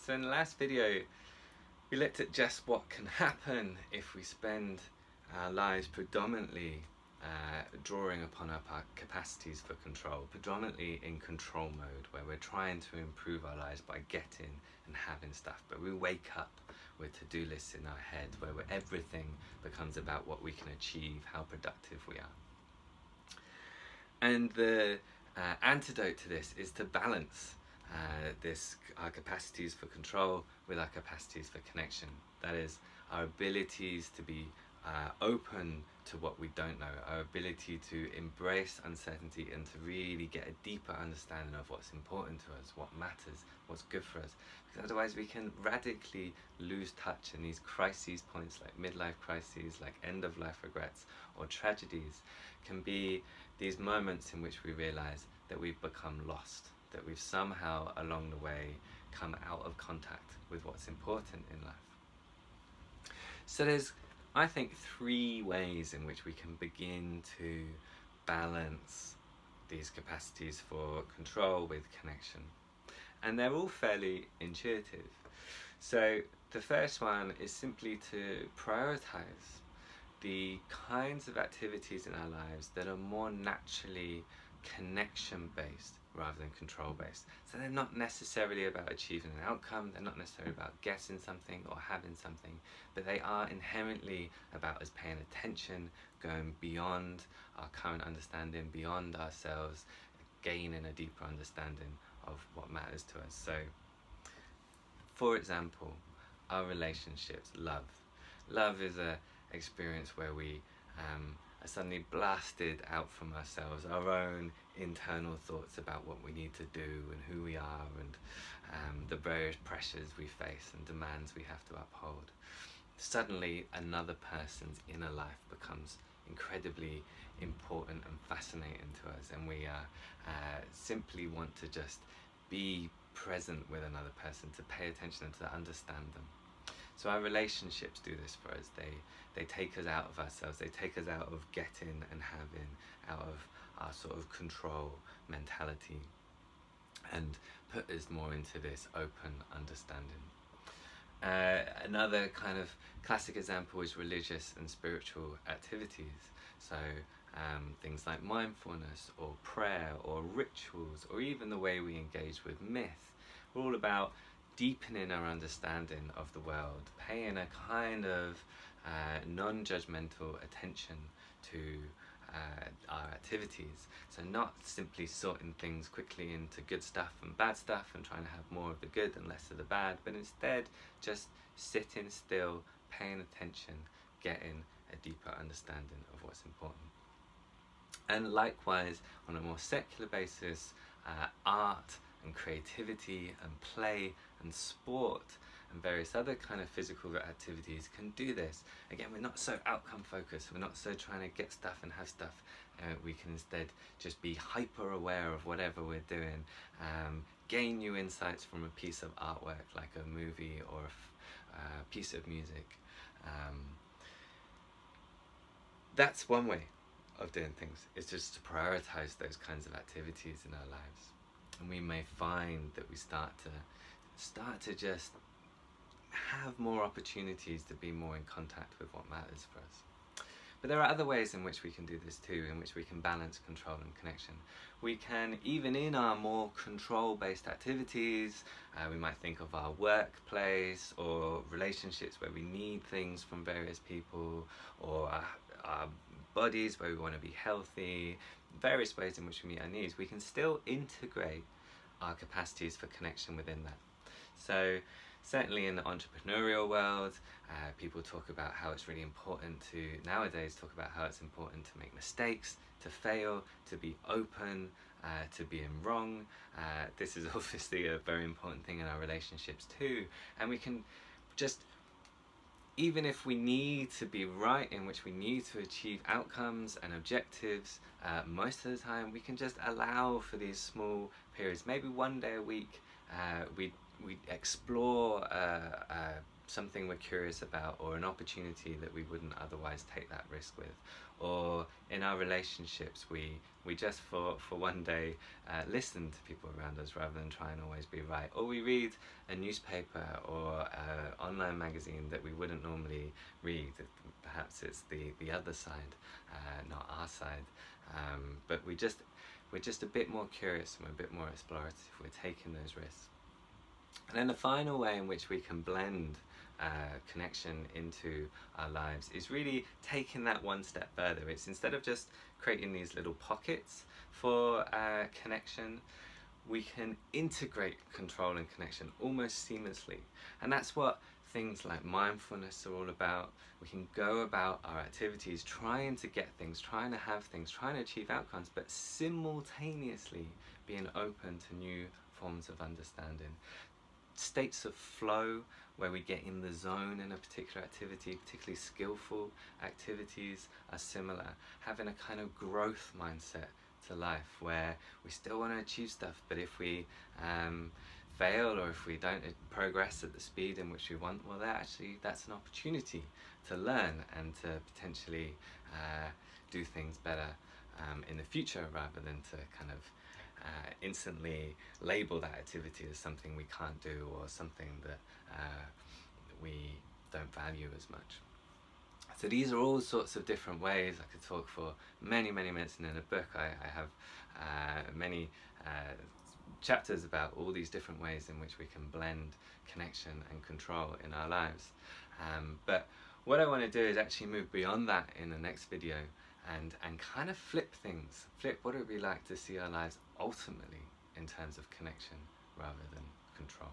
So in the last video, we looked at just what can happen if we spend our lives predominantly drawing upon our capacities for control, predominantly in control mode, where we're trying to improve our lives by getting and having stuff, but we wake up with to-do lists in our head where everything becomes about what we can achieve, how productive we are. And the antidote to this is to balance our capacities for control with our capacities for connection. That is, our abilities to be open to what we don't know, our ability to embrace uncertainty and to really get a deeper understanding of what's important to us, what matters, what's good for us. Because otherwise we can radically lose touch, and these crises points like midlife crises, like end of life regrets or tragedies can be these moments in which we realize that we've become lost, that we've somehow along the way come out of contact with what's important in life. So there's, I think, 3 ways in which we can begin to balance these capacities for control with connection. And they're all fairly intuitive. So the first one is simply to prioritize the kinds of activities in our lives that are more naturally connection-based rather than control-based. So they're not necessarily about achieving an outcome, they're not necessarily about getting something or having something, but they are inherently about us paying attention, going beyond our current understanding, beyond ourselves, gaining a deeper understanding of what matters to us. So, for example, our relationships, love. Love is an experience where we are suddenly blasted out from ourselves, our own internal thoughts about what we need to do and who we are, and the various pressures we face and demands we have to uphold. Suddenly another person's inner life becomes incredibly important and fascinating to us, and we simply want to just be present with another person, to pay attention and to understand them. So our relationships do this for us. They take us out of ourselves, they take us out of getting and having, out of our sort of control mentality, and put us more into this open understanding. Another kind of classic example is religious and spiritual activities. So things like mindfulness or prayer or rituals, or even the way we engage with myth, are all about deepening our understanding of the world, paying a kind of non-judgmental attention to our activities. So not simply sorting things quickly into good stuff and bad stuff and trying to have more of the good and less of the bad, but instead just sitting still, paying attention, getting a deeper understanding of what's important. And likewise, on a more secular basis, art and creativity and play and sport and various other kind of physical activities can do this. Again, we're not so outcome focused, we're not so trying to get stuff and have stuff. We can instead just be hyper aware of whatever we're doing, gain new insights from a piece of artwork like a movie or a piece of music. That's one way of doing things, is just to prioritize those kinds of activities in our lives. And we may find that we start to just have more opportunities to be more in contact with what matters for us. But there are other ways in which we can do this too, in which we can balance control and connection. We can, even in our more control-based activities, we might think of our workplace or relationships where we need things from various people, or our bodies where we want to be healthy, various ways in which we meet our needs. We can still integrate our capacities for connection within that. So certainly in the entrepreneurial world, people talk about how it's really important to, nowadays, talk about how it's important to make mistakes, to fail, to be open, to being wrong. This is obviously a very important thing in our relationships too. And we can just, even if we need to be right, in which we need to achieve outcomes and objectives, most of the time we can just allow for these small periods. Maybe one day a week we explore a something we're curious about, or an opportunity that we wouldn't otherwise take that risk with. Or in our relationships, we just for one day listen to people around us rather than try and always be right. Or we read a newspaper or an online magazine that we wouldn't normally read. Perhaps it's the other side, not our side. But we're just a bit more curious and we're a bit more explorative. We're taking those risks. And then the final way in which we can blend connection into our lives is really taking that one step further. It's instead of just creating these little pockets for connection, we can integrate control and connection almost seamlessly. And that's what things like mindfulness are all about. We can go about our activities trying to get things, trying to have things, trying to achieve outcomes, but simultaneously being open to new forms of understanding. States of flow where we get in the zone in a particular activity, particularly skillful activities, are similar. Having a kind of growth mindset to life where we still want to achieve stuff, but if we fail or if we don't progress at the speed in which we want, well, that's an opportunity to learn and to potentially do things better in the future, rather than to kind of instantly label that activity as something we can't do or something that we don't value as much. So these are all sorts of different ways. I could talk for many minutes, and in a book I have many chapters about all these different ways in which we can blend connection and control in our lives. But what I want to do is actually move beyond that in the next video and kind of flip things. Flip what it would be like to see our lives ultimately in terms of connection rather than control.